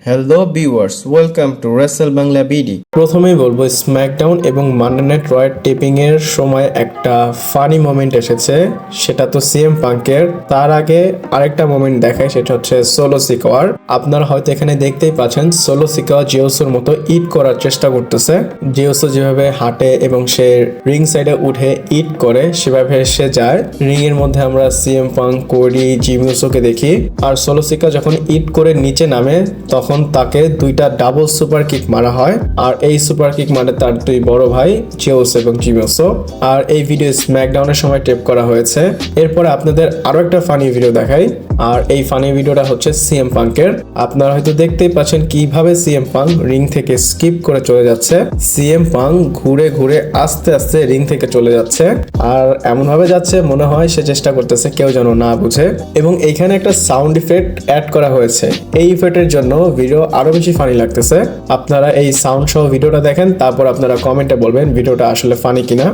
Hello viewers, welcome to Rachel Bangla BD. প্রথমেই বলবো SmackDown এবং মানডে নাইট রয়ের টেপিং এর সময় একটা ফানি মোমেন্ট এসেছে, সেটা তো সিএম পাঙ্কের। তার আগে আরেকটা মোমেন্ট দেখায়, সেটা হচ্ছে সোলো সিকোয়ার। আপনারা হয়তো এখানে দেখতেই পাচ্ছেন সোলো সিকোয়ার জিওসোর মতো ইট করার চেষ্টা করতেছে। জিওসো যেভাবে হাঁটে এবং সে রিং সাইডে উঠে ইট করে, সেভাবে সে যায়। রিং এর মধ্যে আমরা সিএম পাঙ্ক, কোডি, জিমিউসোকে দেখি। আর সোলো সিকোয়ার যখন ইট করে নিচে নামে তখন তাকে দুইটা ডাবল সুপার কিক মারা হয়, আর এই সুপার কিক মানে তার দুই বড় ভাই জিওস এবং জিমিউসো। আর এই ভিডিও স্ম্যাকডাউনের সময় টেপ করা হয়েছে। এরপরে আপনাদের আরো একটা ফানি ভিডিও দেখাই, আর এই ফানি ভিডিওটা হচ্ছে সিএম পাঙ্কের। আপনারা হয়তো দেখতেই পাচ্ছেন কিভাবে সিএম পাঙ্ক রিং থেকে স্কিপ করে চলে যাচ্ছে। সিএম পাঙ্ক ঘুরে ঘুরে আস্তে আস্তে রিং থেকে চলে যাচ্ছে, আর এমন ভাবে যাচ্ছে মনে হয় সে চেষ্টা করতেছে কেউ যেন না বুঝে। এবং এইখানে একটা সাউন্ড ইফেক্ট অ্যাড করা হয়েছে। এই ইফেক্টের জন্য ভিডিও আরো বেশি ফানি লাগতেছে। আপনারা এই সাউন্ড সহ ভিডিওটা দেখেন, তারপর আপনারা কমেন্টে বলবেন ভিডিওটা আসলে ফানি কিনা।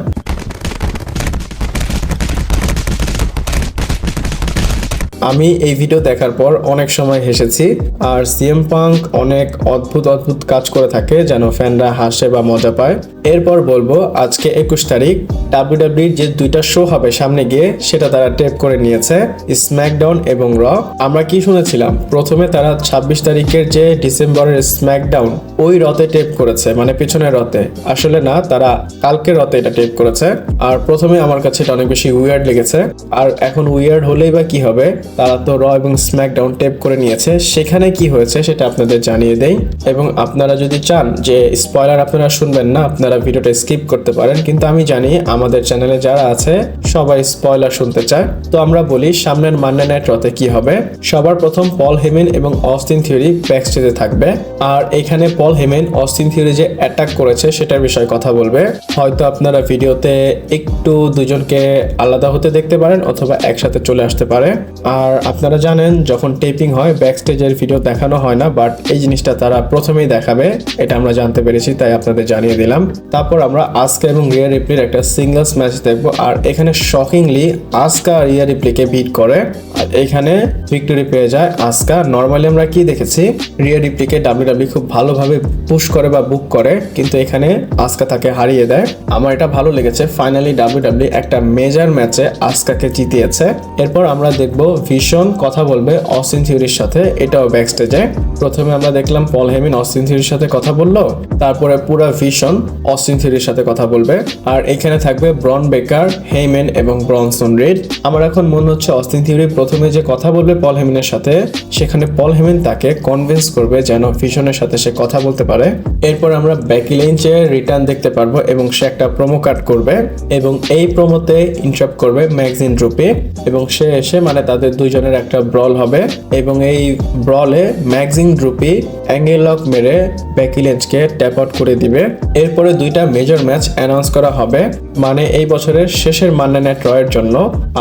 আমি এই ভিডিও দেখার পর অনেক সময় হেসেছি। আর সিএম পাঙ্ক অনেক অদ্ভুত অদ্ভুত কাজ করে থাকে যেন ফ্যানরা হাসে বা মজা পায়। এরপর বলবো আজকে 21 তারিখ ডাব্লিউডাব্লিউইর যে দুইটা শো হবে সামনে গিয়ে, সেটা তারা টেপ করে নিয়েছে, স্ম্যাকডাউন এবং র। আমরা কি শুনেছিলাম প্রথমে তারা 26 তারিখের যে ডিসেম্বরের স্ম্যাকডাউন ওই রতে টেপ করেছে, মানে পিছনের রতে। আসলে না, তারা কালকের রতে এটা টেপ করেছে। আর প্রথমে আমার কাছে এটা অনেক বেশি উইয়ার্ড লেগেছে। আর এখন উইয়ার্ড হলেই বা কি হবে, তারা তো র এবং স্ম্যাকডাউন টেপ করে নিয়েছে। সেখানে কি হয়েছে সেটা আপনাদের জানিয়ে দেই। এবং আপনারা যদি চান যে স্পয়লার আপনারা শুনবেন না, আপনারা ভিডিওটা স্কিপ করতে পারেন। কিন্তু আমি জানি আমাদের চ্যানেলে যারা আছে সবাই স্পয়লার শুনতে চায়। তো আমরা বলি সামনের মানডে নাইট রতে কি হবে। সবার প্রথম পল হেমেন এবং অস্টিন থিওরি ব্যাকস্টেজে থাকবে। আর এখানে পল হেমেন অস্টিন থিওরি যে অ্যাটাক করেছে সেটার বিষয়ে কথা বলবে। হয়তো আপনারা ভিডিওতে একটু দুজনকে আলাদা হতে দেখতে পারেন, অথবা একসাথে চলে আসতে পারে। আর আপনারা জানেন যখন টেপিং হয় ব্যাকস্টেজের ভিডিও দেখানো হয় না, বাট এই জিনিসটা তারা প্রথমেই দেখাবে, এটা আমরা জানতে পেরেছি, তাই আপনাদের জানিয়ে দিলাম। তারপর আমরা আসকা এবং রিয়া রিপ্লির একটা সিঙ্গলস ম্যাচ দেখবো। আর এখানে শকিংলি আসকা রিয়া রিপ্লিকে বিট করে, আর এখানে ভিক্টরি পেয়ে যায় আসকা। নর্মালি আমরা কি দেখেছি, রিয়া রিপ্লিকে ডাব্লিউডাব্লিউ খুব ভালোভাবে পুশ করে বা বুক করে, কিন্তু এখানে আসকা তাকে হারিয়ে দেয়। আমার এটা ভালো লেগেছে, ফাইনালি ডাব্লিউডাব্লিউ একটা মেজর ম্যাচে আসকাকে জিতিয়েছে। এরপর আমরা দেখবো ভিশন কথা বলবে অস্টিন থিওরির সাথে, এটাও ব্যাকস্টেজে। প্রথমে আমরা দেখলাম পল হেমিন অস্টিন থিওরির সাথে কথা বললো, তারপরে পুরো ভিশন অস্টিন থিওরির সাথে কথা বলবে। আর এখানে থাকবে ব্রন বেকার, হেইমেন এবং ব্রনসন রিড। আমার এখন মনে হচ্ছে অস্টিন থিওরি প্রথমে যে কথা বলবে পল হেমিনের সাথে, সেখানে পল হেমিন তাকে কনভিন্স করবে যেন ভিশনের সাথে সে কথা বলতে পারে। এরপর আমরা বেকি লিঞ্চের রিটার্ন দেখতে পারবো এবং সে একটা প্রোমো কাট করবে, এবং এই প্রোমোতে ইন্টারাপ্ট করবে ম্যাগজিন ড্রুপি, এবং সে এসে মানে তাদের দুইজনের একটা ব্রল হবে। এবং এই ব্রলে ম্যাগজিন ড্রুপি অ্যাঙ্গেল লক মেরে বেকি লিঞ্চকে ট্যাপ আউট করে দিবে। এরপরে দুইটা মেজর ম্যাচ অ্যানাউন্স করা হবে, মানে এই বছরের শেষের মানডে নাইট রয়ের জন্য।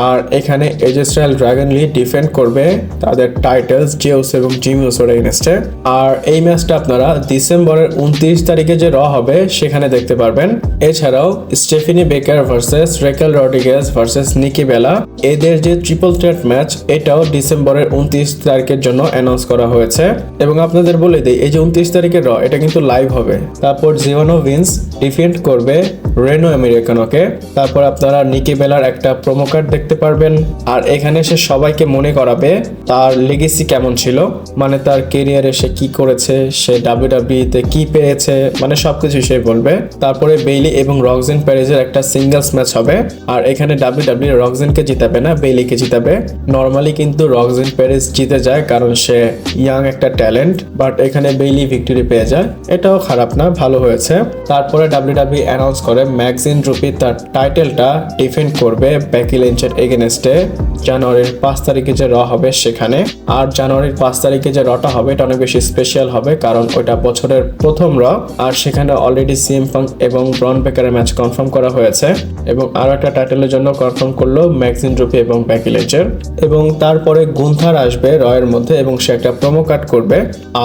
আর এখানে এজে স্টাইল ড্রাগন লি ডিফেন্ড করবে তাদের টাইটেলস জিওস এবং জিমিউসোর এগেইনস্টে। আর এই ম্যাচটা আপনারা ডিসেম্বরের 29 তারিখে যে র হবে সেখানে দেখতে পারবেন। এছাড়াও স্টেফিনি বেকার ভার্সেস রেকেল রড্রিগেজ ভার্সেস নিকি বেলা, এদের যে ট্রিপল থ্রেট ম্যাচ, এটাও ডিসেম্বরের 29 তারিখের জন্য অ্যানাউন্স করা হয়েছে। এবং আপনাদের বলে দিই, এই যে 29 তারিখের র, এটা কিন্তু লাইভ হবে। তারপর জিওনো ভিন্স ডিফেন্ড করবে রেনো আমেরিকানোকে। তারপর আপনারা নিকি বেলার একটা প্রোমো কার্ড দেখতে পারবেন। আর এখানে সে সবাইকে মনে করাবে তার লেগেসি কেমন ছিল, মানে তার কেরিয়ারে সে কি করেছে, সে ডাব্লিউডাব্লিউইতে কি পেয়েছে, মানে সবকিছু সে বলবে। তারপরে বেইলি এবং রক্সিন প্যারেজের একটা সিঙ্গলস ম্যাচ হবে। আর এখানে ডাব্লিউডাব্লিউ রক্সিনকে জিতাবে না, বেইলিকে জিতাবে। নর্মালি কিন্তু রক্সিন প্যারেজ জিতে যায় কারণ সে ইয়াং একটা ট্যালেন্ট, বাট এখানে বেইলি ভিক্টরি পেয়ে যায়, এটাও খারাপ না, ভালো হয়েছে। তারপরে ডাব্লিউডাব্লিউ অ্যানাউন্স করে ম্যাগজিন ড্রুপি তার টাইটেলটা ডিফেন্ড করবে বেকি লিঞ্চের এগেইনস্টে জানুয়ারির 5 তারিখে যে র হবে সেখানে। আর জানুয়ারির 5 তারিখে যে রটা হবে এটা অনেক বেশি স্পেশাল হবে, কারণ ওইটা বছরের প্রথম র। আর সেখানে অলরেডি সিএম পাঙ্ক এবং ব্রন বেকারের ম্যাচ কনফার্ম করা হয়েছে, এবং আরো একটা টাইটেলের জন্য কনফার্ম করলো ম্যাগজিন ড্রুপি এবং বেকি লিঞ্চের। এবং তারপরে গুন্থার আসবে রয়ের মধ্যে, এবং সে একটা প্রোমো কাট করবে।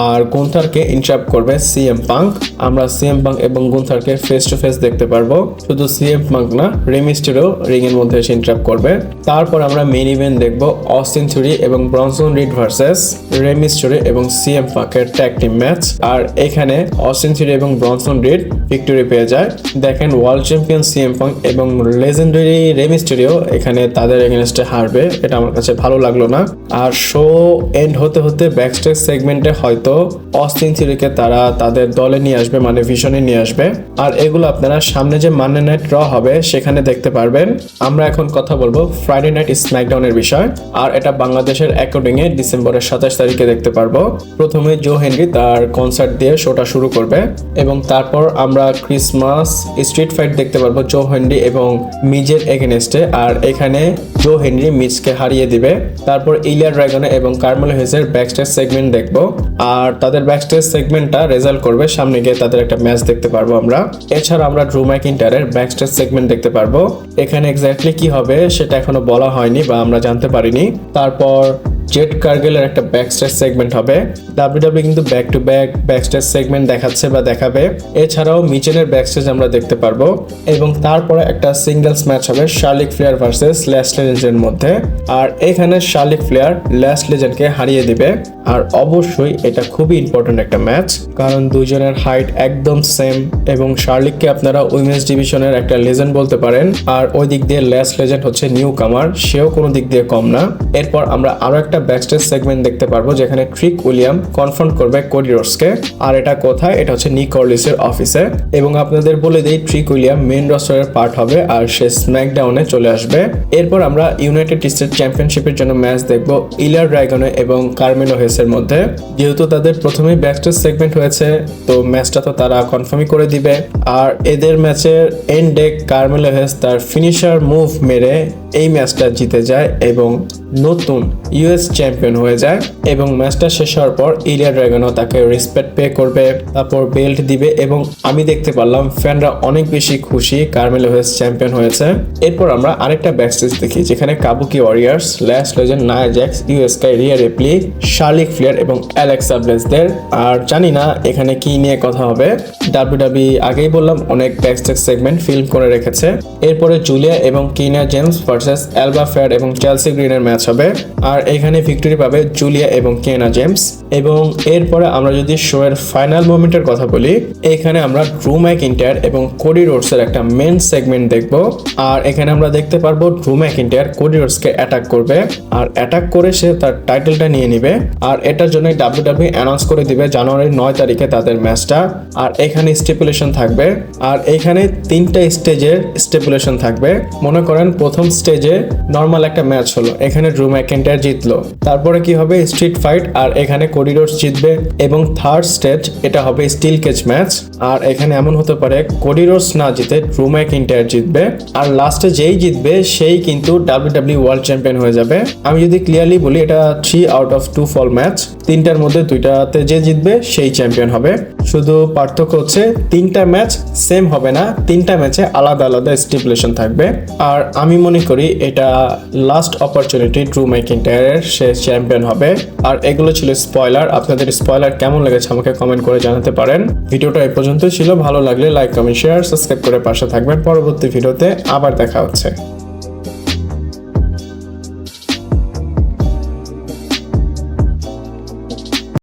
আর গুন্থারকে ইন্টারাপ্ট করবে সিএম পাঙ্ক। আমরা সিএম পাঙ্ক এবং গুন্থারকে ফেস টু ফেস দেখতে পারবো। শুধু সিএম পাঙ্ক না, রে মিস্টেরিও রিং এর মধ্যে এসে ইন্টারাপ্ট করবে। তারপর আমরা মেইন ইভেন্ট দেখবো অস্টিন থিওরি এবং ব্রনসন রিড ভার্সেস রে মিস্টেরিও এবং সিএম পাঙ্কের ট্যাগ টিম ম্যাচ। আর এখানে অস্টিন থিওরি এবং ব্রনসন রিড ভিক্টরি পেয়ে যায়। দেখেন ওয়ার্ল্ড চ্যাম্পিয়ন সিএম পাঙ্ক এবং লেজেন্ডারি রে মিস্টেরিও এখানে তাদের এগেইনস্টে হারবে, এটা আমার কাছে ভালো লাগলো না। আর শো এন্ড হতে হতে ব্যাকস্টেজ সেগমেন্টে হয়তো অস্টিন থিওরিকে তারা তাদের দলে নিয়ে আসবে, মানে ভিশনে নিয়ে আসবে। আর এগুলো আপনারা সামনে যে মানডে নাইট র হবে সেখানে দেখতে পারবেন। আমরা এখন কথা বলবো ফ্রাইডে নাইট স্ম্যাকডাউনের বিষয়, আর এটা বাংলাদেশের অ্যাকর্ডিং এ ডিসেম্বরের 27 তারিখে দেখতে পারবো। প্রথমে জো হেনরি তার কনসার্ট দিয়ে শোটা শুরু করবে এবং তারপর আমরা ক্রিসমাস স্ট্রিট ফাইট দেখতে পারবো জো হেনরি এবং মিজের এগেনস্টে। আর এখানে জো হেনরি মিজকে হারিয়ে দিবে। তারপর ইলিয়া ড্রাগনে এবং কার্মেলো হেসের ব্যাকস্টেজ সেগমেন্ট দেখবো, আর তাদের ব্যাকস্টেজ সেগমেন্টটা রেজাল্ট করবে, সামনে গিয়ে তাদের একটা ম্যাচ দেখতে পারবো আমরা। এছাড়া আমরা ড্রু ম্যাকিন্টায়ারের ব্যাকস্টেজ সেগমেন্ট দেখতে পারবো। এখানে এক্স্যাক্টলি কি হবে সেটা এখনো বলা হয়নি বা আমরা জানতে পারিনি। তারপর জেট কার্গেলের একটা ব্যাকস্টেজ সেগমেন্ট হবে। ডাব্লিউডাব্লিউ কিন্তু back to back backstage segment দেখাচ্ছে বা দেখাবে। এছাড়াও মিচেনের ব্যাকস্টেজ আমরা দেখতে পারবো এবং তারপরে একটা সিঙ্গেলস ম্যাচ হবে শার্লিক ফ্লেয়ার ভার্সেস ল্যাশ লেজেন্ডের মধ্যে। আর এখানে শার্লিক ফ্লেয়ার ল্যাশ লেজেন্ডকে হারিয়ে দিবে। আর অবশ্যই এটা খুবই ইম্পর্টেন্ট একটা ম্যাচ, কারণ দুজনের হাইট একদম সেম এবং শার্লিককে আপনারা উইমেন্স ডিভিশনের একটা লেজেন্ড বলতে পারেন। আর ওই দিক দিয়ে ল্যাশ লেজেন্ড হচ্ছে নিউ কামার, সেও কোনো দিক দিয়ে কম না। এরপর আমরা আরো একটা ব্যাকস্টেজ সেগমেন্ট দেখতে পারবো যেখানে ট্রিক উইলিয়াম কনফ্রন্ট করবে কোডি রোডসকে। আর এটা কোথায়? এটা হচ্ছে নিক অর্লিসের অফিসে। এবং আপনাদের বলে দিই ট্রিক উইলিয়াম মেইন রস্টারের পার্ট হবে আর সে স্ম্যাকডাউনে চলে আসবে। এরপর আমরা ইউনাইটেড স্টেট চ্যাম্পিয়নশিপের জন্য ম্যাচ দেখবো ইলিয়া ড্রাগনে এবং কার্মেলো হেসের মধ্যে। যেহেতু তাদের প্রথমেই ব্যাকস্টেজ সেগমেন্ট হয়েছে তো ম্যাচটা তো তারা কনফার্মই করে দিবে। আর এদের ম্যাচের এন্ডে কার্মেলো হেস তার ফিনিশার মুভ মেরে এই ম্যাচটা জিতে যায় এবং নতুন ইউএস চ্যাম্পিয়ন হয়ে যায়। এবং ম্যাচটা শেষ হওয়ার পর ইলিয়া ড্রাগনও তাকে রেসপেক্ট পে করবে, তারপর বেল্ট দিবে এবং আমি দেখতে পারলাম ফ্যানরা অনেক বেশি খুশি কার্মেলো হেস চ্যাম্পিয়ন হয়েছে। এরপর আমরা আরেকটা ব্যাকস্টেজ দেখি যেখানে Kabuki Warriors, Lash Legend, Nia Jax, Iyo Sky, Rhea Ripley, Charlotte Flair এবং অ্যালেক্সা ব্লেসদের। আর জানি না এখানে কি নিয়ে কথা হবে। ডাব্লিউডাব্লিউ আগেই বললাম অনেক ব্যাকস্টেজ সেগমেন্ট ফিল্ম করে রেখেছে। এরপরে জুলিয়া এবং কিনা জেমস ভার্সেস অ্যালবা ফ্যাড এবং চেলসি গ্রিনের ম্যাচ হবে। আর এখানে ভিক্টরি পাবে জুলিয়া এবং কেনা জেমস। এবং এরপরে আমরা যদি শো এর ফাইনাল মোমেন্টের কথা বলি, এখানে আমরা ড্রু ম্যাকিন্টায়ার এবং কোডি রোডসের একটা মেন সেগমেন্ট দেখব। আর এখানে আমরা দেখতে পারবো ড্রু ম্যাকিন্টায়ার কোডি রোডসকে অ্যাটাক করবে আর অ্যাটাক করে সে তার টাইটেলটা নিয়ে নিবে। আর এটার জন্য ডাব্লিউডাব্লিউ অ্যানাউন্স করে দিবে জানুয়ারির 9 তারিখে তাদের ম্যাচটা। আর এখানে স্টিপুলেশন থাকবে, আর এখানে 3টা স্টেজের স্টিপুলেশন থাকবে। মনে করেন প্রথম স্টেজে নর্মাল একটা ম্যাচ হলো, এখানে ড্রু ম্যাকিন্টায়ার জিতলো। তারপরে কি হবে? স্ট্রিট ফাইট, আর এখানে কোডি রোডস জিতবে। এবং থার্ড স্টেজ এটা হবে স্টিল কেজ ম্যাচ, আর এখানে এমন হতে পারে কোডি রোডস না জিতে ড্রু ম্যাকিন্টায়ার জিতবে। আর লাস্টে যেই জিতবে সেই কিন্তু ডাব্লিউডাব্লিউ ওয়ার্ল্ড চ্যাম্পিয়ন হয়ে যাবে। আমি যদি ক্লিয়ারলি বলি এটা 3 আউট অফ 2 ফল ম্যাচ, 3টার মধ্যে 2টাতে যে জিতবে সেই চ্যাম্পিয়ন হবে। শুধু পার্থক্য হচ্ছে 3টা ম্যাচ সেম হবে না, 3টা ম্যাচে আলাদা আলাদা স্টিপুলেশন থাকবে। আর আমি মনে করি এটা লাস্ট অপরচুনিটি ড্রু ম্যাকিন্টায়ারের, সে চ্যাম্পিয়ন হবে। আর এগুলো ছিল স্পয়লার। আপনাদের স্পয়লার কেমন লেগেছে আমাকে কমেন্ট করে জানাতে পারেন। ভিডিওটা এই পর্যন্তই ছিল, ভালো লাগলে লাইক, কমেন্ট, শেয়ার, সাবস্ক্রাইব করে পাশে থাকবেন। পরবর্তী ভিডিওতে আবার দেখা হচ্ছে।